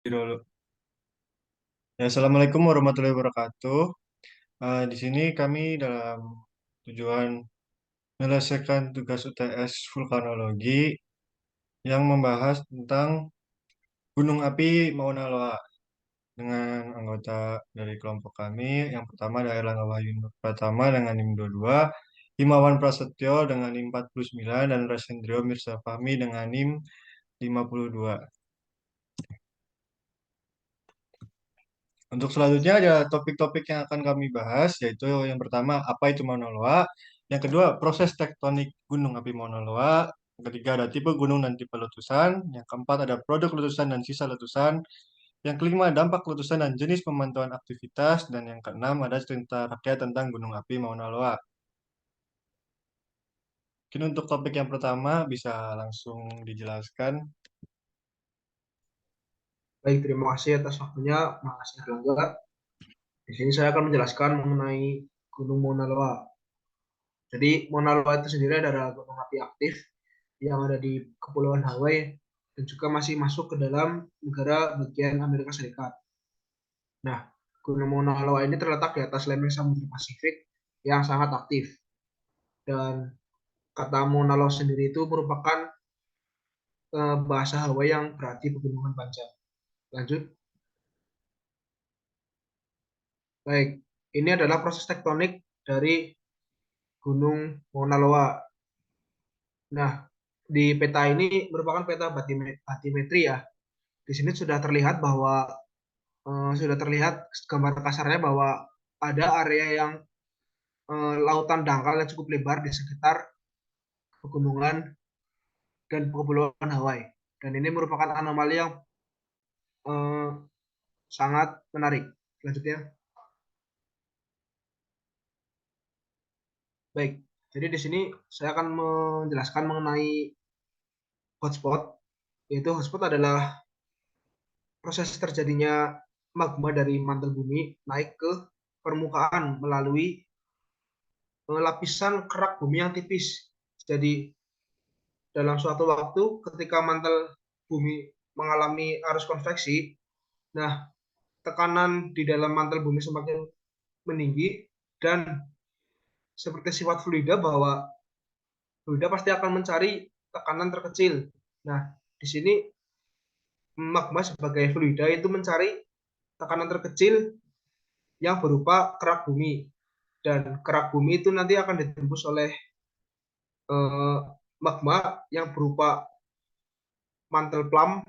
Dulu. Ya, Assalamualaikum warahmatullahi wabarakatuh. Di sini kami dalam tujuan menyelesaikan tugas UTS vulkanologi yang membahas tentang gunung api Mauna Loa dengan anggota dari kelompok kami. Yang pertama ada Erlangga Wahyu Pratama dengan NIM 22, Himawan Prasetyo dengan NIM 49, dan Rasendrio Mirza Fahmi dengan NIM 52. Untuk selanjutnya ada topik-topik yang akan kami bahas, yaitu yang pertama, apa itu Mauna Loa. Yang kedua, proses tektonik gunung api Mauna Loa. Yang ketiga, ada tipe gunung dan tipe letusan. Yang keempat, ada produk letusan dan sisa letusan. Yang kelima, dampak letusan dan jenis pemantauan aktivitas. Dan yang keenam, ada cerita rakyat tentang gunung api Mauna Loa. Mungkin untuk topik yang pertama, bisa langsung dijelaskan. Baik, terima kasih atas waktunya, Mas Erlangga. Di sini saya akan menjelaskan mengenai Gunung Mauna Loa. Jadi, Mauna Loa itu sendiri adalah gunung api aktif yang ada di Kepulauan Hawaii dan juga masih masuk ke dalam negara bagian Amerika Serikat. Nah, Gunung Mauna Loa ini terletak di atas lempeng Samudra Pasifik yang sangat aktif. Dan kata Mauna Loa sendiri itu merupakan bahasa Hawaii yang berarti pegunungan panjang. Lanjut. Baik, ini adalah proses tektonik dari Gunung Mauna Loa. Nah, di peta ini merupakan peta batimetri ya. Di sini sudah terlihat bahwa sudah terlihat gambar kasarnya bahwa ada area yang lautan dangkal yang cukup lebar di sekitar pegunungan dan kepulauan Hawaii. Dan ini merupakan anomali yang eh, sangat menarik. Selanjutnya, baik. Jadi di sini saya akan menjelaskan mengenai hotspot. Yaitu hotspot adalah proses terjadinya magma dari mantel bumi naik ke permukaan melalui lapisan kerak bumi yang tipis. Jadi dalam suatu waktu ketika mantel bumi mengalami arus konveksi, nah tekanan di dalam mantel bumi semakin meninggi dan seperti sifat fluida bahwa fluida pasti akan mencari tekanan terkecil. Nah, di sini magma sebagai fluida itu mencari tekanan terkecil yang berupa kerak bumi. Dan kerak bumi itu nanti akan ditembus oleh eh, magma yang berupa mantel plam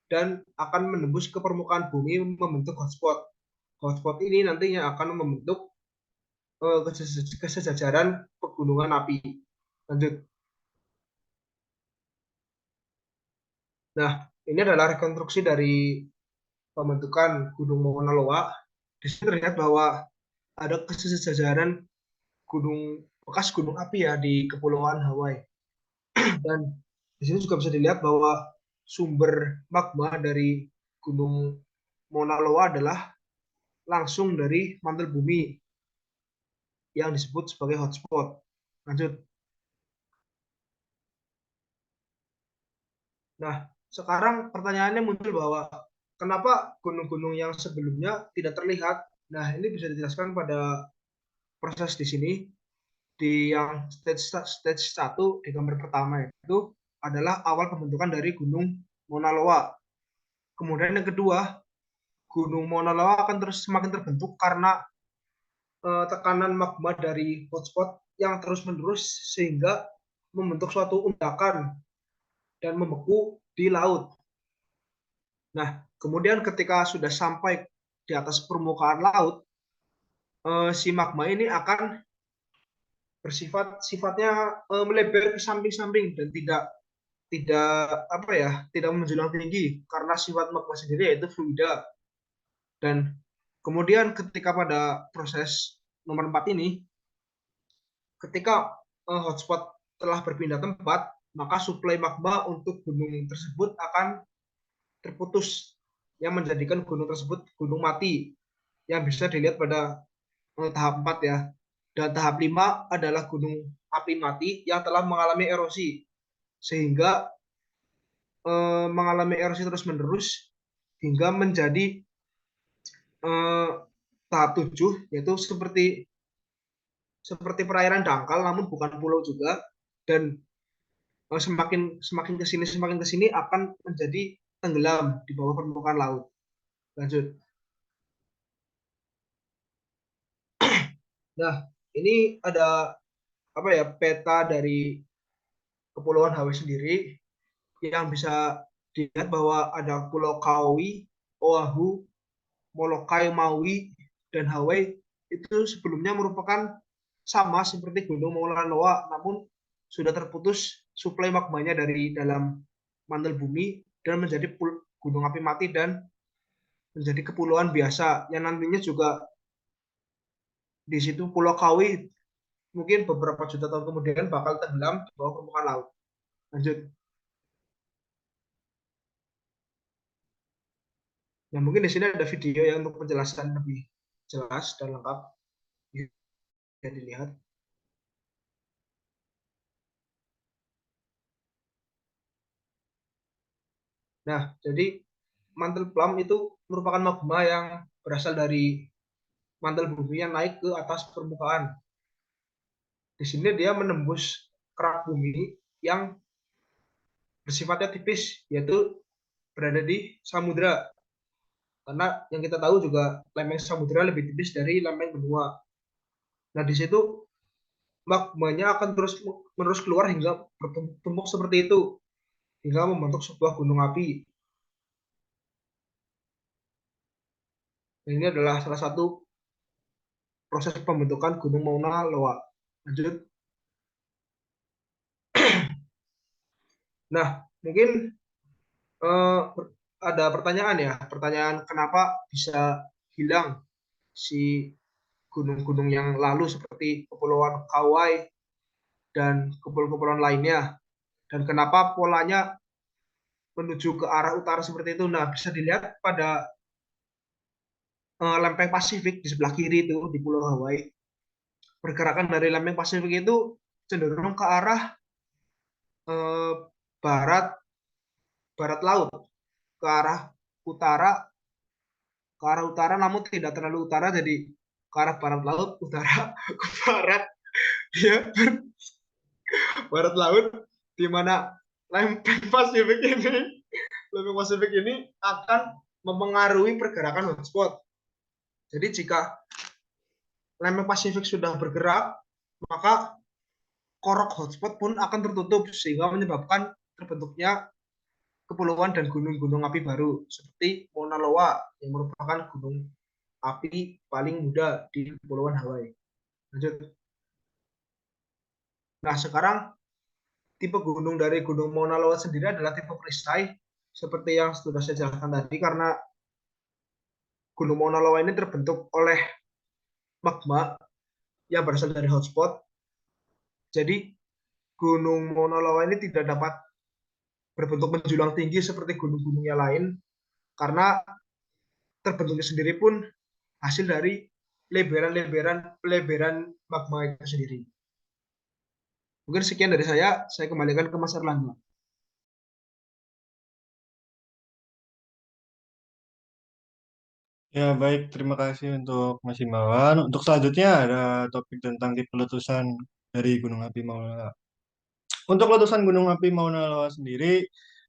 dan akan menembus ke permukaan bumi membentuk hotspot. Hotspot ini nantinya akan membentuk kesejajaran pegunungan api. Lanjut. Nah, ini adalah rekonstruksi dari pembentukan Gunung Mauna Loa. Di sini terlihat bahwa ada kesejajaran gunung bekas gunung api ya di Kepulauan Hawaii. Dan di sini juga bisa dilihat bahwa sumber magma dari Gunung Mauna Loa adalah langsung dari mantel bumi yang disebut sebagai hotspot. Lanjut. Nah, sekarang pertanyaannya muncul bahwa kenapa gunung-gunung yang sebelumnya tidak terlihat? Nah, ini bisa dijelaskan pada proses di sini di yang stage 1 di gambar pertama itu adalah awal pembentukan dari Gunung Mauna Loa. Kemudian yang kedua, Gunung Mauna Loa akan terus semakin terbentuk karena tekanan magma dari hotspot yang terus-menerus sehingga membentuk suatu undakan dan membeku di laut. Nah, kemudian ketika sudah sampai di atas permukaan laut, si magma ini akan sifatnya melebar ke samping-samping dan tidak apa ya, tidak menjulang tinggi karena sifat magma sendiri yaitu fluida. Dan kemudian ketika pada proses nomor 4 ini, ketika hotspot telah berpindah tempat, maka suplai magma untuk gunung tersebut akan terputus yang menjadikan gunung tersebut gunung mati yang bisa dilihat pada tahap 4 ya. Dan tahap 5 adalah gunung api mati yang telah mengalami erosi sehingga mengalami erosi terus-menerus hingga menjadi eh, tahap 7, yaitu seperti seperti perairan dangkal namun bukan pulau juga, dan semakin semakin ke sini akan menjadi tenggelam di bawah permukaan laut. Lanjut. Nah, ini ada apa ya, peta dari Kepulauan Hawaii sendiri yang bisa dilihat bahwa ada Pulau Kauai, Oahu, Molokai, Maui, dan Hawaii itu sebelumnya merupakan sama seperti Gunung Mauna Loa, namun sudah terputus suplai magmanya dari dalam mantel bumi dan menjadi gunung api mati dan menjadi kepulauan biasa yang nantinya juga di situ Pulau Kauai mungkin beberapa juta tahun kemudian bakal tenggelam di bawah permukaan laut. Lanjut. Nah, mungkin di sini ada video yang untuk penjelasan lebih jelas dan lengkap bisa dilihat. Nah, jadi mantel plam itu merupakan magma yang berasal dari mantel bumi yang naik ke atas permukaan. Di sini dia menembus kerak bumi yang bersifatnya tipis, yaitu berada di samudra. Karena yang kita tahu juga lempeng samudra lebih tipis dari lempeng benua. Nah, di situ magmanya akan terus menerus keluar hingga bertumpuk seperti itu, hingga membentuk sebuah gunung api. Dan ini adalah salah satu proses pembentukan Gunung Mauna Loa. Lanjut. Nah, mungkin eh, ada pertanyaan ya, pertanyaan kenapa bisa hilang si gunung-gunung yang lalu seperti Kepulauan Kauai dan kepulauan-kepulauan lainnya, dan kenapa polanya menuju ke arah utara seperti itu. Nah, bisa dilihat pada lempeng Pasifik di sebelah kiri itu di Pulau Hawaii. Pergerakan dari lempeng Pasifik itu cenderung ke arah eh, barat barat laut, ke arah utara namun tidak terlalu utara, jadi ke arah barat laut utara ke barat, ya, barat laut, di mana lempeng Pasifik ini akan mempengaruhi pergerakan hotspot. Jadi jika lempeng Pasifik sudah bergerak, maka korok hotspot pun akan tertutup sehingga menyebabkan terbentuknya kepulauan dan gunung-gunung api baru seperti Mauna Loa yang merupakan gunung api paling muda di Kepulauan Hawaii. Lanjut. Nah, sekarang tipe gunung dari Gunung Mauna Loa sendiri adalah tipe perisai seperti yang sudah saya jelaskan tadi, karena Gunung Mauna Loa ini terbentuk oleh magma yang berasal dari hotspot. Jadi Gunung Mauna Loa ini tidak dapat berbentuk menjulang tinggi seperti gunung-gunung yang lain karena terbentuknya sendiri pun hasil dari leberan magma itu sendiri. Mungkin sekian dari saya kembalikan ke Mas Erlangga. Ya, baik. Terima kasih untuk Mas Himawan. Untuk selanjutnya ada topik tentang tipe letusan dari Gunung Api Mauna. Untuk letusan Gunung Api Mauna Loa sendiri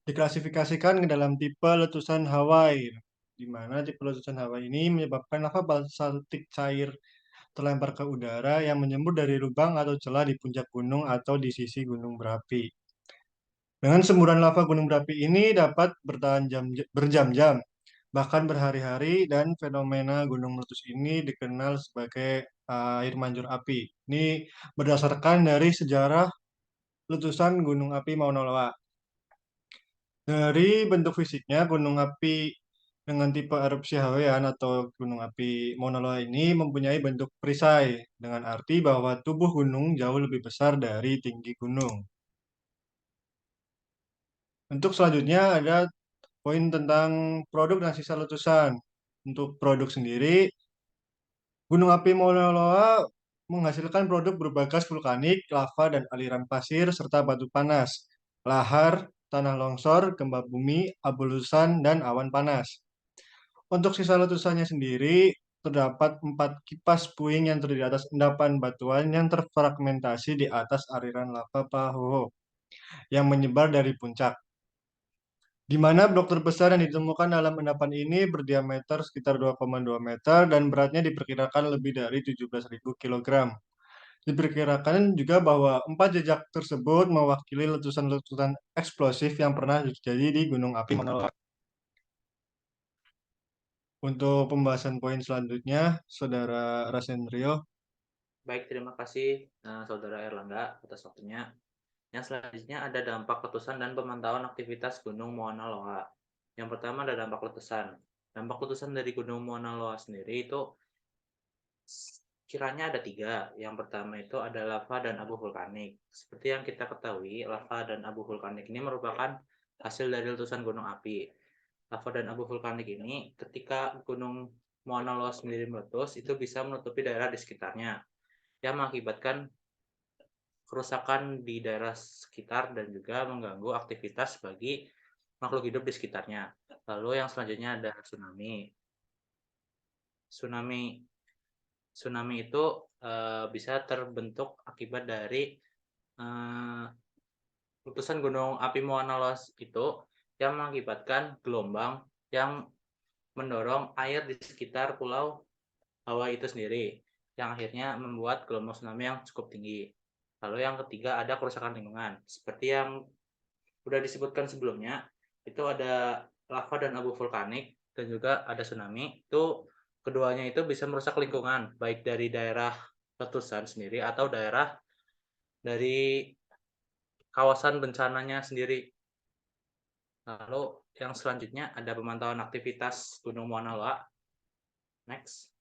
diklasifikasikan ke dalam tipe letusan Hawaii, di mana tipe letusan Hawaii ini menyebabkan lava basaltik cair terlempar ke udara yang menyembur dari lubang atau celah di puncak gunung atau di sisi gunung berapi. Dengan semburan lava gunung berapi ini dapat bertahan berjam-jam, bahkan berhari-hari, dan fenomena gunung meletus ini dikenal sebagai air mancur api. Ini berdasarkan dari sejarah letusan gunung api Mauna Loa. Dari bentuk fisiknya, gunung api dengan tipe erupsi Hawaiian atau gunung api Mauna Loa ini mempunyai bentuk perisai, dengan arti bahwa tubuh gunung jauh lebih besar dari tinggi gunung. Untuk selanjutnya ada poin tentang produk dan sisa letusan. Untuk produk sendiri, gunung api Mauna Loa menghasilkan produk berupa gas vulkanik, lava dan aliran pasir, serta batu panas, lahar, tanah longsor, gempa bumi, abu letusan, dan awan panas. Untuk sisa letusannya sendiri, terdapat 4 kipas puing yang terdiri atas endapan batuan yang terfragmentasi di atas aliran lava Pahoho yang menyebar dari puncak. Di mana blok terbesar yang ditemukan dalam endapan ini berdiameter sekitar 2,2 meter dan beratnya diperkirakan lebih dari 17.000 kilogram. Diperkirakan juga bahwa 4 jejak tersebut mewakili letusan-letusan eksplosif yang pernah terjadi di Gunung Api Mauna Loa. Untuk pembahasan poin selanjutnya, Saudara Rasendrio. Baik, terima kasih Saudara Erlangga atas waktunya. Yang selanjutnya ada dampak letusan dan pemantauan aktivitas Gunung Mauna Loa. Yang pertama ada dampak letusan. Dampak letusan dari Gunung Mauna Loa sendiri itu kiranya ada 3. Yang pertama itu ada lava dan abu vulkanik. Seperti yang kita ketahui, lava dan abu vulkanik ini merupakan hasil dari letusan gunung api. Lava dan abu vulkanik ini ketika Gunung Mauna Loa sendiri meletus, itu bisa menutupi daerah di sekitarnya, yang mengakibatkan kerusakan di daerah sekitar dan juga mengganggu aktivitas bagi makhluk hidup di sekitarnya. Lalu yang selanjutnya ada tsunami. Tsunami tsunami itu bisa terbentuk akibat dari letusan gunung api Mauna Loa itu yang mengakibatkan gelombang yang mendorong air di sekitar pulau Hawaii itu sendiri, yang akhirnya membuat gelombang tsunami yang cukup tinggi. Lalu yang ketiga ada kerusakan lingkungan. Seperti yang sudah disebutkan sebelumnya, itu ada lava dan abu vulkanik dan juga ada tsunami. Itu keduanya itu bisa merusak lingkungan, baik dari daerah letusan sendiri atau daerah dari kawasan bencananya sendiri. Lalu yang selanjutnya ada pemantauan aktivitas Gunung Mauna Loa. Next.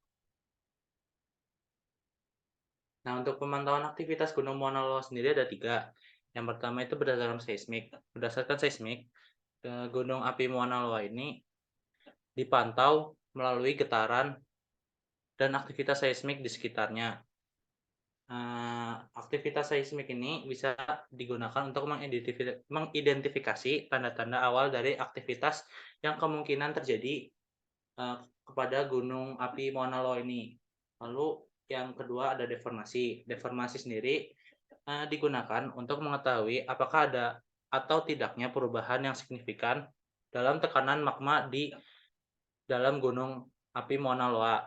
Nah, untuk pemantauan aktivitas Gunung Mauna Loa sendiri ada 3. Yang pertama itu berdasarkan seismik. Berdasarkan seismik, Gunung Api Mauna Loa ini dipantau melalui getaran dan aktivitas seismik di sekitarnya. Aktivitas seismik ini bisa digunakan untuk mengidentifikasi tanda-tanda awal dari aktivitas yang kemungkinan terjadi kepada Gunung Api Mauna Loa ini. Lalu yang kedua ada deformasi. Deformasi sendiri digunakan untuk mengetahui apakah ada atau tidaknya perubahan yang signifikan dalam tekanan magma di dalam Gunung Api Mauna Loa.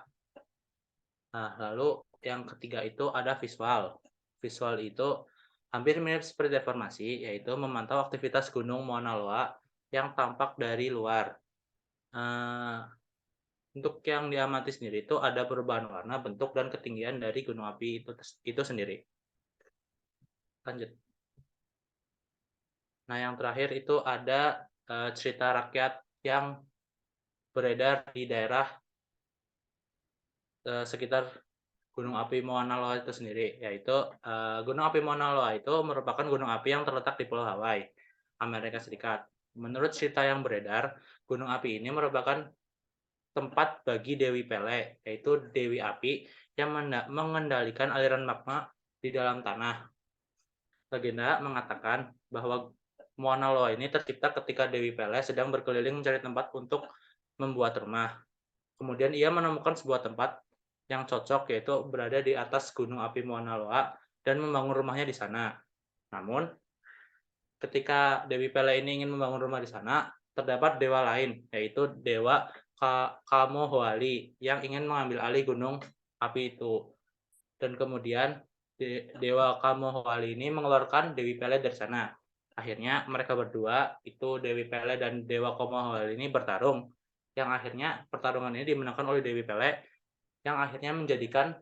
Nah, lalu yang ketiga itu ada visual. Visual itu hampir mirip seperti deformasi, yaitu memantau aktivitas Gunung Mauna Loa yang tampak dari luar. Untuk yang diamati sendiri itu ada perubahan warna, bentuk, dan ketinggian dari gunung api itu sendiri. Lanjut. Nah, yang terakhir itu ada cerita rakyat yang beredar di daerah sekitar Gunung Api Mauna Loa itu sendiri, yaitu Gunung Api Mauna Loa itu merupakan gunung api yang terletak di Pulau Hawaii, Amerika Serikat. Menurut cerita yang beredar, gunung api ini merupakan tempat bagi Dewi Pele, yaitu Dewi Api yang mengendalikan aliran magma di dalam tanah. Legenda mengatakan bahwa Mauna Loa ini tercipta ketika Dewi Pele sedang berkeliling mencari tempat untuk membuat rumah. Kemudian ia menemukan sebuah tempat yang cocok, yaitu berada di atas gunung api Mauna Loa dan membangun rumahnya di sana. Namun, ketika Dewi Pele ini ingin membangun rumah di sana, terdapat dewa lain, yaitu Dewa Kamohoali yang ingin mengambil alih gunung api itu. Dan kemudian Dewa Kamohoali ini mengeluarkan Dewi Pele dari sana. Akhirnya mereka berdua, itu Dewi Pele dan Dewa Kamohoali ini bertarung. Yang akhirnya pertarungan ini dimenangkan oleh Dewi Pele, yang akhirnya menjadikan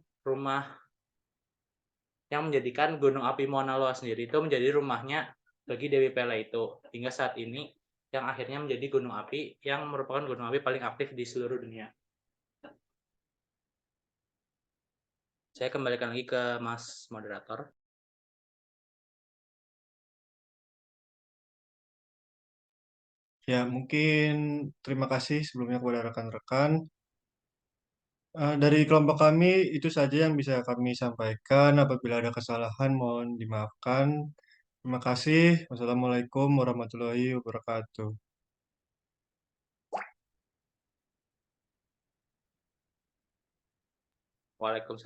gunung api Mauna Loa sendiri itu menjadi rumahnya bagi Dewi Pele itu. Hingga saat ini yang akhirnya menjadi gunung api yang merupakan gunung api paling aktif di seluruh dunia. Saya kembalikan lagi ke Mas Moderator. Ya, mungkin terima kasih sebelumnya kepada rekan-rekan. Dari kelompok kami, itu saja yang bisa kami sampaikan. Apabila ada kesalahan, mohon dimaafkan. Terima kasih. Wassalamualaikum warahmatullahi wabarakatuh. Waalaikumsalam.